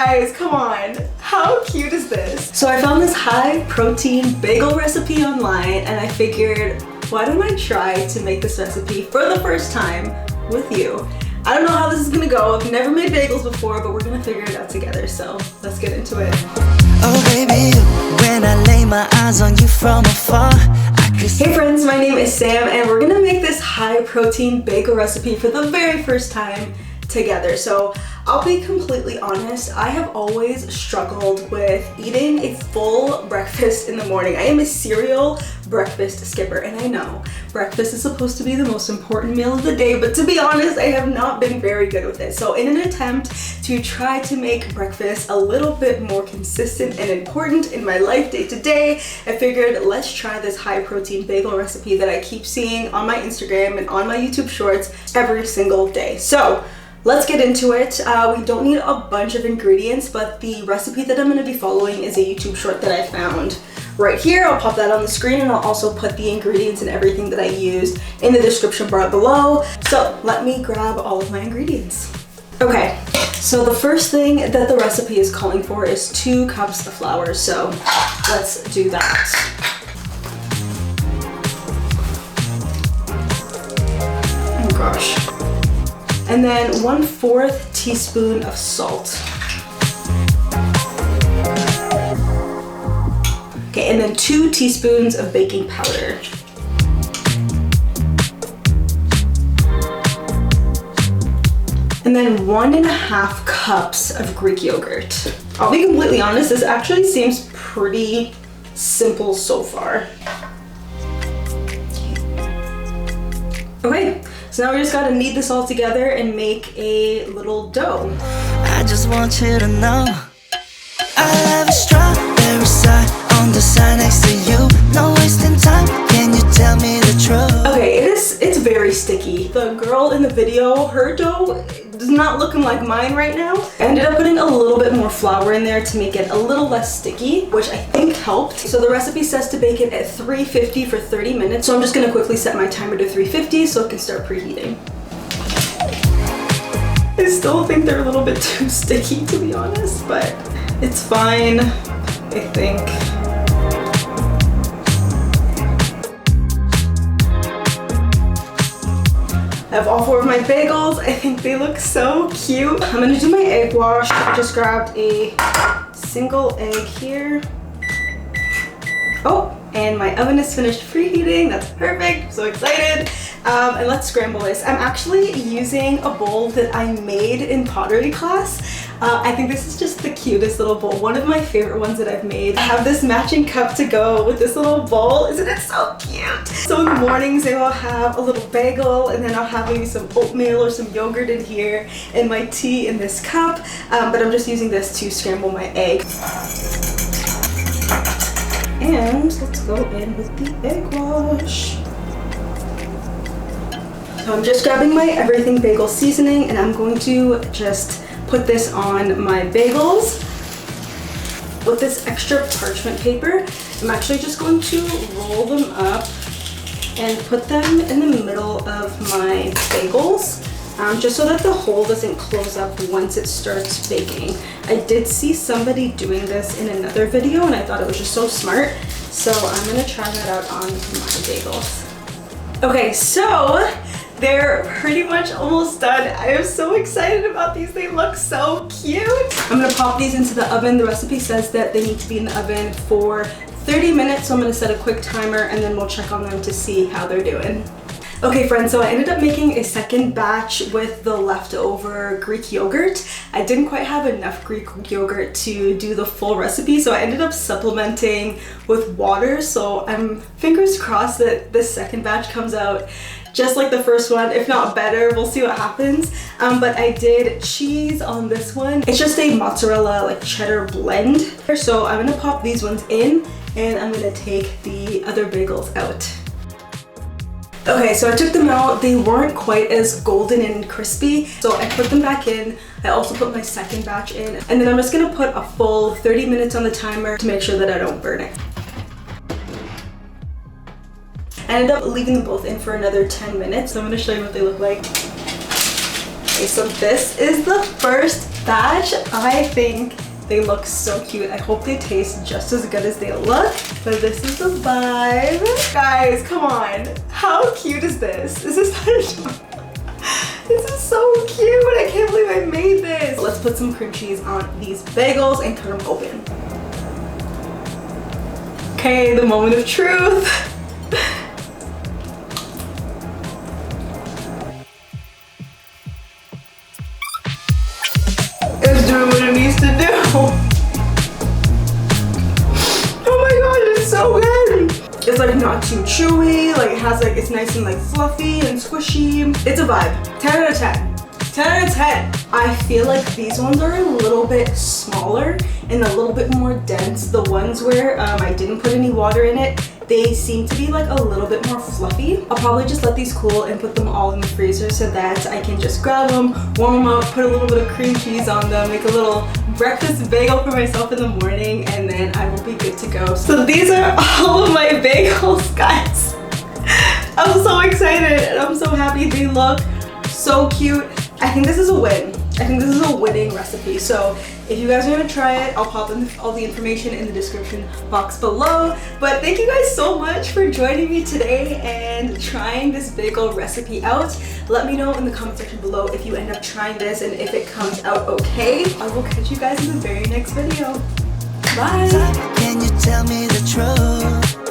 guys, come on. How cute is this? So I found this high protein bagel recipe online and I figured, why don't I try to make this recipe for the first time with you? I don't know how this is gonna go. I've never made bagels before, but we're gonna figure it out together. So let's get into it. Oh baby, when I lay my eyes on you from afar. Hey friends, my name is Sam and we're gonna make this high protein bagel recipe for the very first time together. So I'll be completely honest, I have always struggled with eating a full breakfast in the morning. I am a cereal breakfast skipper, and I know breakfast is supposed to be the most important meal of the day, but to be honest, I have not been very good with it. So in an attempt to try to make breakfast a little bit more consistent and important in my life day to day, I figured let's try this high protein bagel recipe that I keep seeing on my Instagram and on my YouTube shorts every single day. So let's get into it. We don't need a bunch of ingredients, but the recipe that I'm going to be following is a YouTube short that I found right here. I'll pop that on the screen and I'll also put the ingredients and everything that I used in the description bar below. So let me grab all of my ingredients. Okay, so the first thing that the recipe is calling for is 2 cups of flour. So let's do that. Oh gosh. And then 1/4 teaspoon of salt. Okay, and then 2 teaspoons of baking powder. And then 1.5 cups of Greek yogurt. I'll be completely honest, this actually seems pretty simple so far. Okay. So now we just gotta knead this all together and make a little dough. I just want you to know I have a strawberry side on the side next to you. No wasting time, can you tell me the truth? Okay, it's very sticky. The girl in the video, her dough is not looking like mine right now. I ended up putting a little bit more flour in there to make it a little less sticky, which I think helped. So the recipe says to bake it at 350 for 30 minutes. So I'm just gonna quickly set my timer to 350 so it can start preheating. I still think they're a little bit too sticky, to be honest, but it's fine, I think. I have all 4 of my bagels. I think they look so cute. I'm gonna do my egg wash. I just grabbed a single egg here. Oh, and my oven is finished preheating. That's perfect, I'm so excited. And let's scramble this. I'm actually using a bowl that I made in pottery class. I think this is just the cutest little bowl. One of my favorite ones that I've made. I have this matching cup to go with this little bowl. Isn't it so cute? So in the mornings, I'll have a little bagel and then I'll have maybe some oatmeal or some yogurt in here and my tea in this cup. But I'm just using this to scramble my egg. And let's go in with the egg wash. So I'm just grabbing my everything bagel seasoning and I'm going to just put this on my bagels with this extra parchment paper. I'm actually just going to roll them up and put them in the middle of my bagels, just so that the hole doesn't close up once it starts baking. I did see somebody doing this in another video and I thought it was just so smart. So I'm gonna try that out on my bagels. Okay, so they're pretty much almost done. I am so excited about these. They look so cute. I'm gonna pop these into the oven. The recipe says that they need to be in the oven for 30 minutes. So I'm gonna set a quick timer and then we'll check on them to see how they're doing. Okay friends, so I ended up making a second batch with the leftover Greek yogurt. I didn't quite have enough Greek yogurt to do the full recipe, so I ended up supplementing with water. So I'm fingers crossed that this second batch comes out just like the first one, if not better. We'll see what happens. But I did cheese on this one. It's just a mozzarella like cheddar blend. So I'm gonna pop these ones in and I'm gonna take the other bagels out. Okay, so I took them out. They weren't quite as golden and crispy, so I put them back in. I also put my second batch in, and then I'm just gonna put a full 30 minutes on the timer to make sure that I don't burn it. I ended up leaving them both in for another 10 minutes. So I'm gonna show you what they look like. Okay, so this is the first batch. I think they look so cute. I hope they taste just as good as they look. But this is the vibe. Guys, come on. How cute is this? This is this is so cute. I can't believe I made this. Let's put some cream cheese on these bagels and cut them open. Okay, the moment of truth. It's doing what it needs to do. Oh my god, it's so good. It's like not too chewy, like it has like, it's nice and like fluffy and squishy. It's a vibe. 10 out of 10. 10 out of 10. I feel like these ones are a little bit smaller and a little bit more dense. The ones where I didn't put any water in it, they seem to be like a little bit more fluffy. I'll probably just let these cool and put them all in the freezer so that I can just grab them, warm them up, put a little bit of cream cheese on them, make a little breakfast bagel for myself in the morning, and then I will be good to go. So these are all of my bagels, guys. I'm so excited and I'm so happy. They look so cute. I think this is a win. I think this is a winning recipe. So if you guys are gonna try it, I'll pop in all the information in the description box below. But thank you guys so much for joining me today and trying this bagel recipe out. Let me know in the comment section below if you end up trying this and if it comes out okay. I will catch you guys in the very next video. Bye! Can you tell me the truth?